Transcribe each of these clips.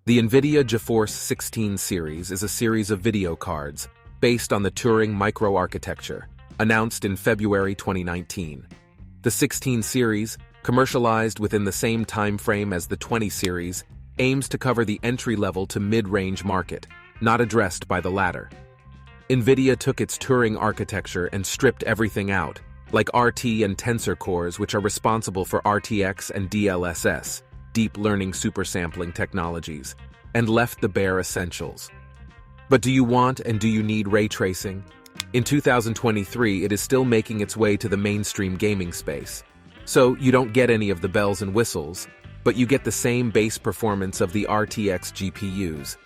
The Nvidia GeForce 16 series is a series of video cards based on the Turing microarchitecture, announced in February 2019. The 16 series, commercialized within the same time frame as the 20 series, aims to cover the entry-level to mid-range market, not addressed by the latter. Nvidia took its Turing architecture and stripped everything out, like RT and tensor cores, which are responsible for RTX and DLSS, deep learning supersampling technologies, and left the bare essentials. But do you want and do you need ray tracing? In 2023, it is still making its way to the mainstream gaming space. So you don't get any of the bells and whistles, but you get the same base performance of the RTX GPUs.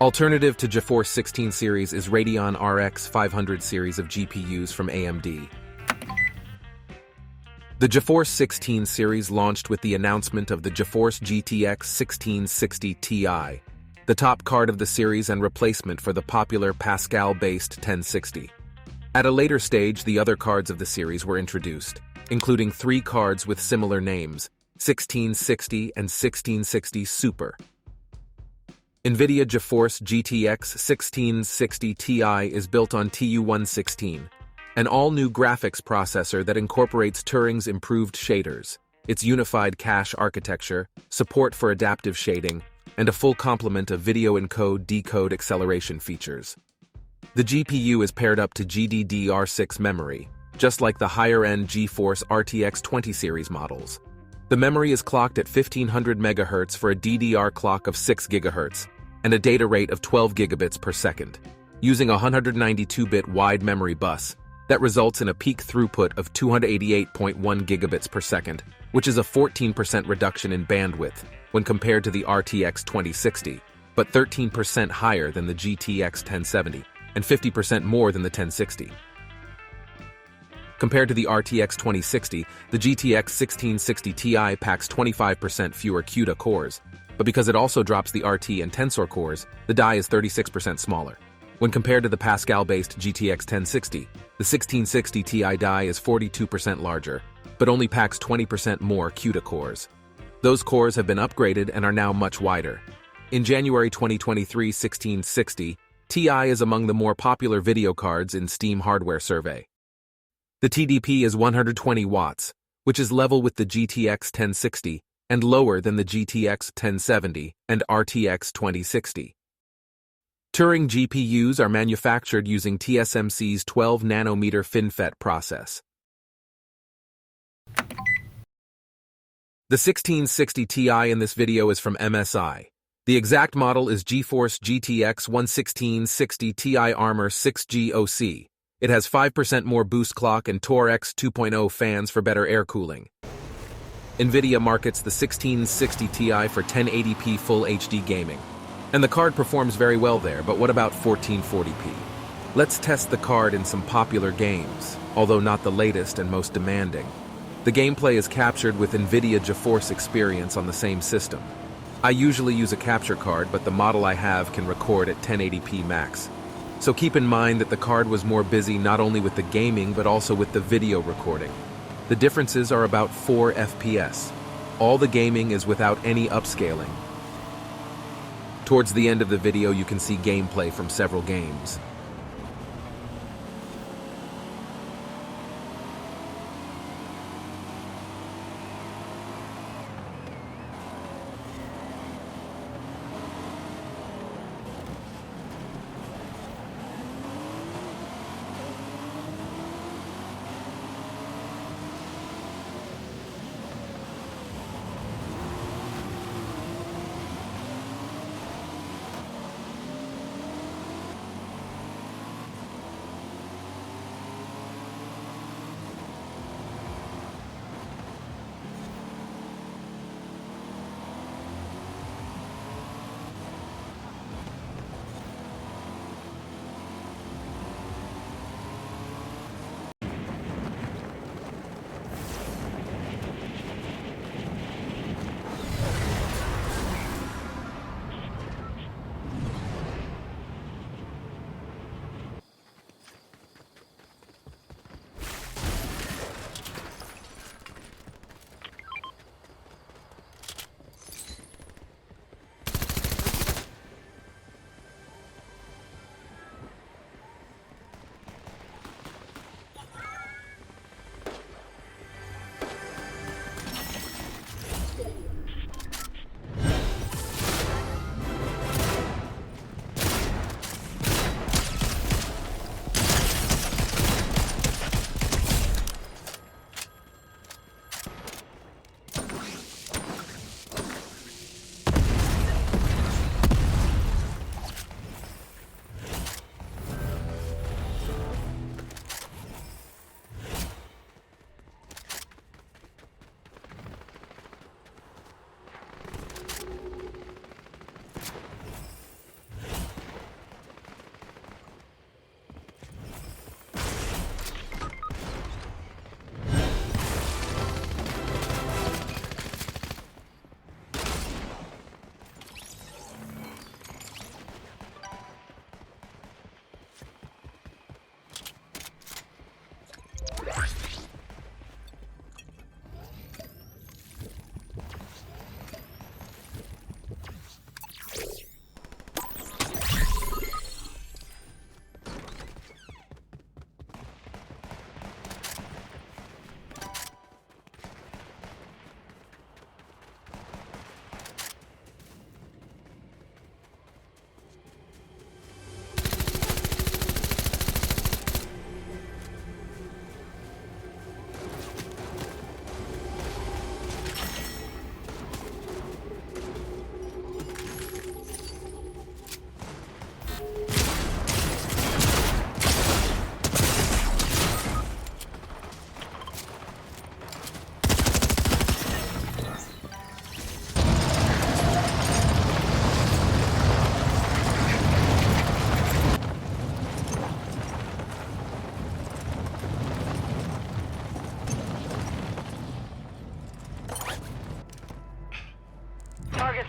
Alternative to GeForce 16 series is Radeon RX 500 series of GPUs from AMD. The GeForce 16 series launched with the announcement of the GeForce GTX 1660 Ti, the top card of the series and replacement for the popular Pascal-based 1060. At a later stage, the other cards of the series were introduced, including 3 cards with similar names, 1660 and 1660 Super. Nvidia GeForce GTX 1660 Ti is built on TU116, an all-new graphics processor that incorporates Turing's improved shaders, its unified cache architecture, support for adaptive shading, and a full complement of video encode-decode acceleration features. The GPU is paired up to GDDR6 memory, just like the higher-end GeForce RTX 20 series models. The memory is clocked at 1500 MHz for a DDR clock of 6 GHz and a data rate of 12 gigabits per second, using a 192-bit wide memory bus that results in a peak throughput of 288.1 gigabits per second, which is a 14% reduction in bandwidth when compared to the RTX 2060, but 13% higher than the GTX 1070 and 50% more than the 1060. Compared to the RTX 2060, the GTX 1660 Ti packs 25% fewer CUDA cores, but because it also drops the RT and tensor cores, the die is 36% smaller. When compared to the Pascal-based GTX 1060, the 1660 Ti die is 42% larger, but only packs 20% more CUDA cores. Those cores have been upgraded and are now much wider. In January 2023 1660, Ti is among the more popular video cards in Steam hardware survey. The TDP is 120 watts, which is level with the GTX 1060 and lower than the GTX 1070 and RTX 2060. Turing GPUs are manufactured using TSMC's 12-nanometer FinFET process. The 1660 Ti in this video is from MSI. The exact model is GeForce GTX 1660 Ti Armor 6G OC. It has 5% more boost clock and Tor-X 2.0 fans for better air cooling. Nvidia markets the 1660 Ti for 1080p Full HD gaming. And the card performs very well there, but what about 1440p? Let's test the card in some popular games, although not the latest and most demanding. The gameplay is captured with Nvidia GeForce Experience on the same system. I usually use a capture card, but the model I have can record at 1080p max. So keep in mind that the card was more busy not only with the gaming, but also with the video recording. The differences are about 4 FPS. All the gaming is without any upscaling. Towards the end of the video, you can see gameplay from several games.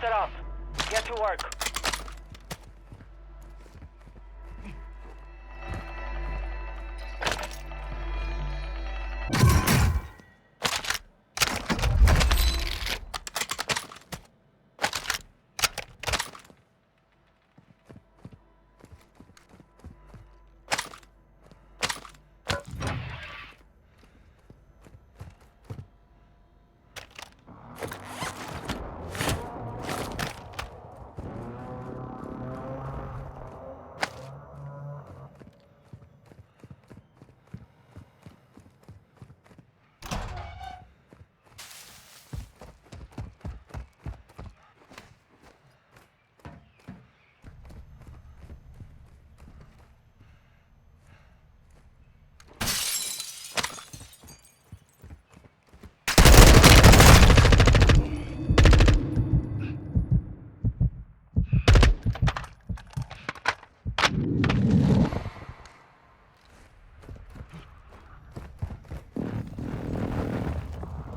set up. Get to work.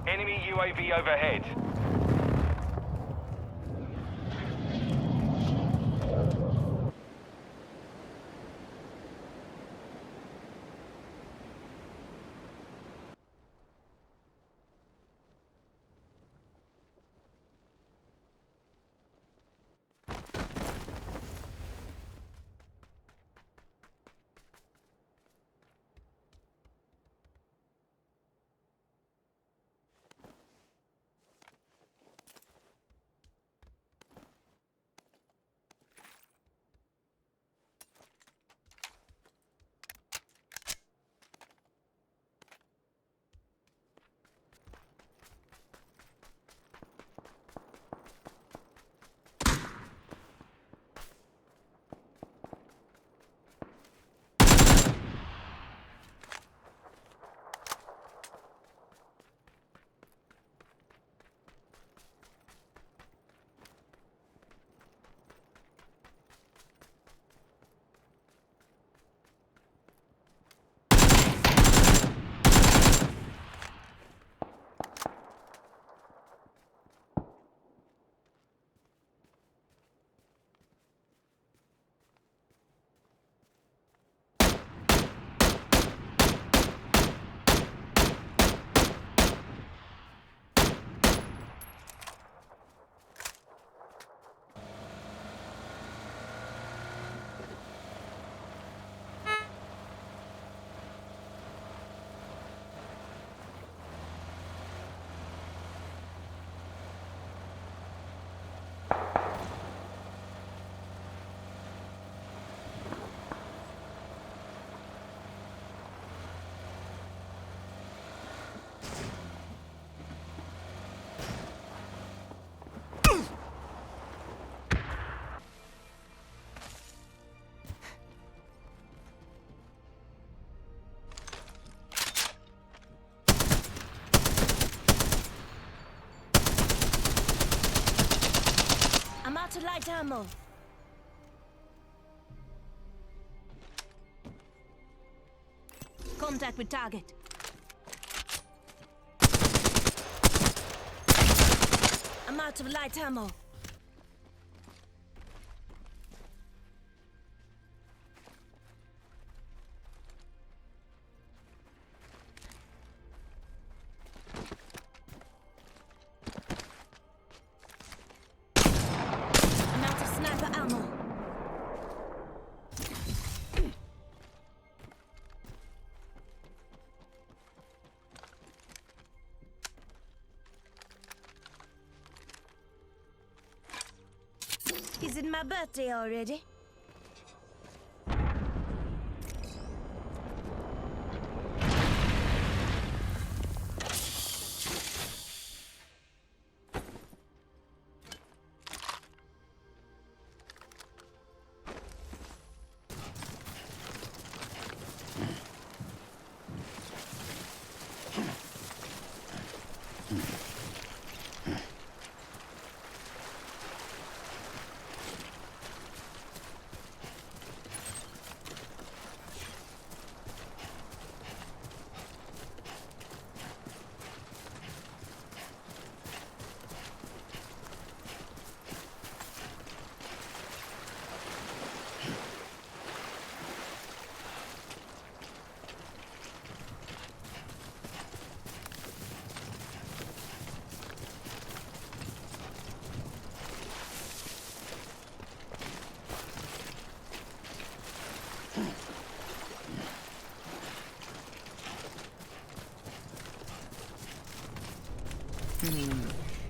Enemy UAV overhead. I'm out of light ammo. Contact with target. I'm out of light ammo. I'm out of sniper ammo. Is it my birthday already?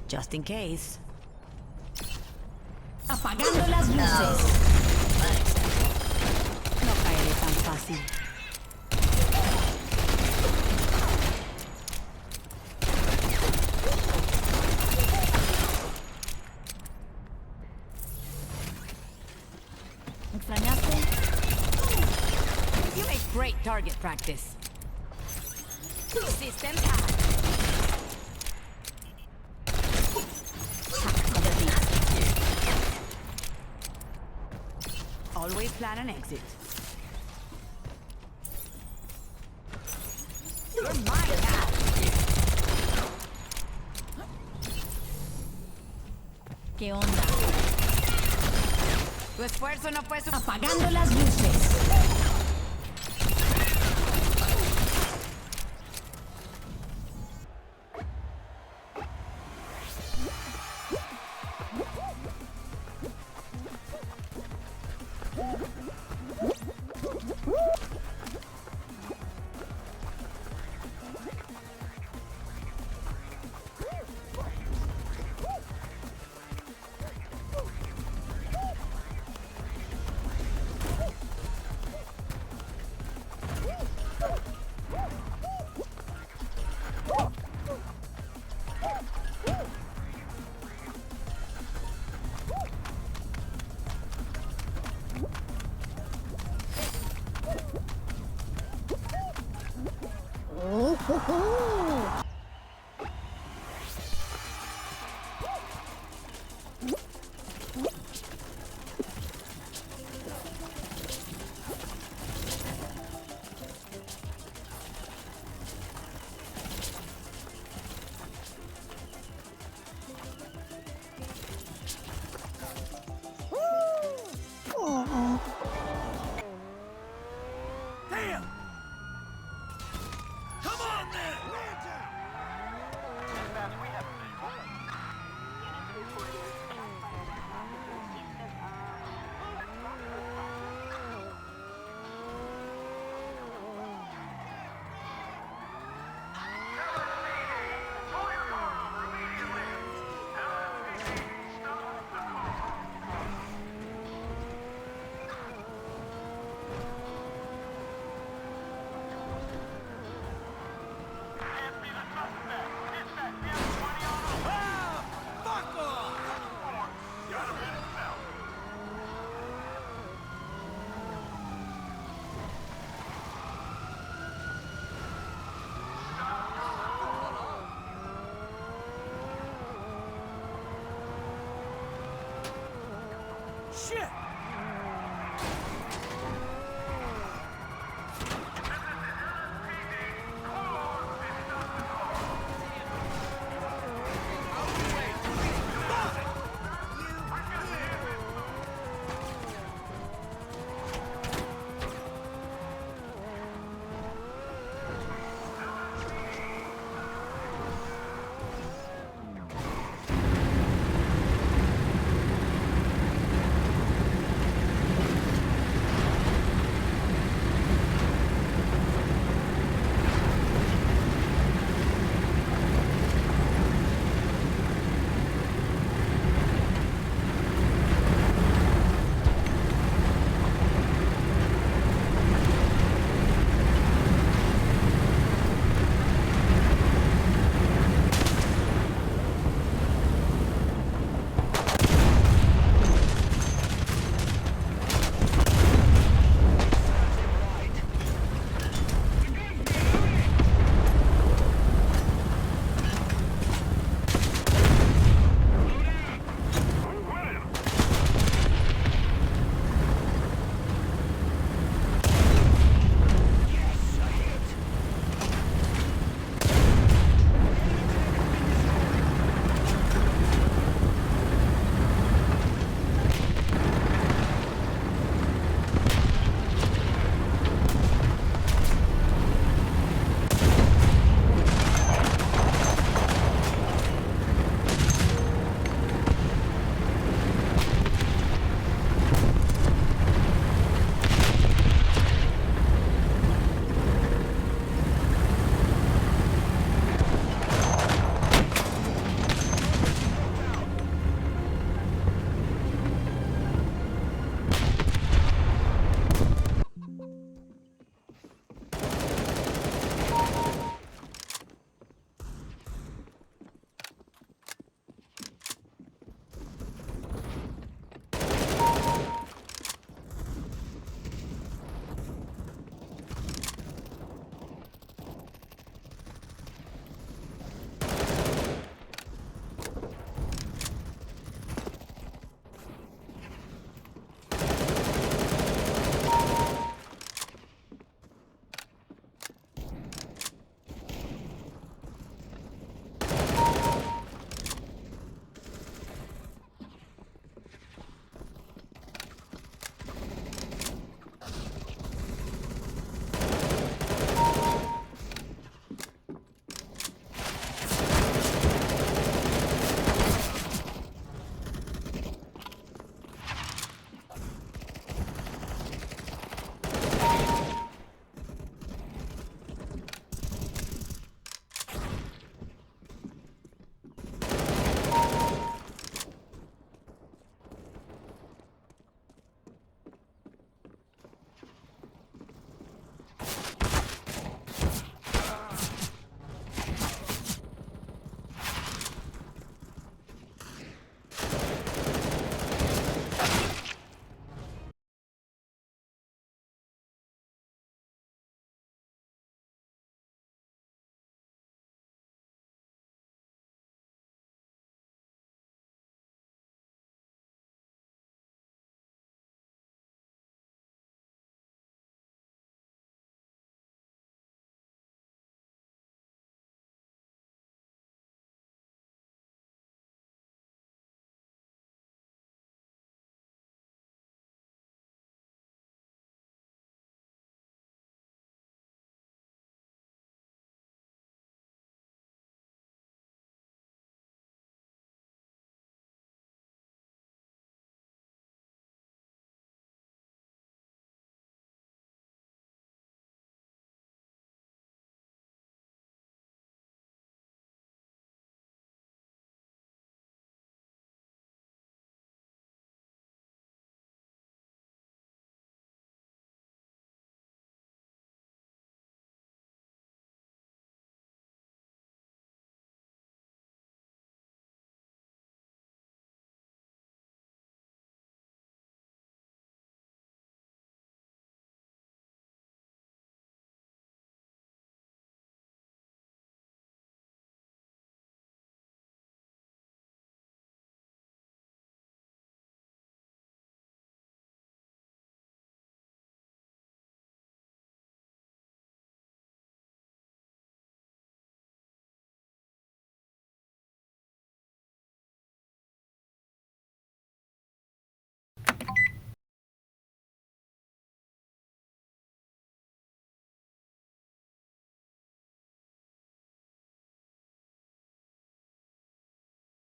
Just in case. Apagando las luces. No caeré tan fácil. ¿Me extrañaste? You make great target practice. System hack. Always plan an exit. You're mine now. ¿Qué onda? Tu esfuerzo no puede... Apagando las luces. Shit!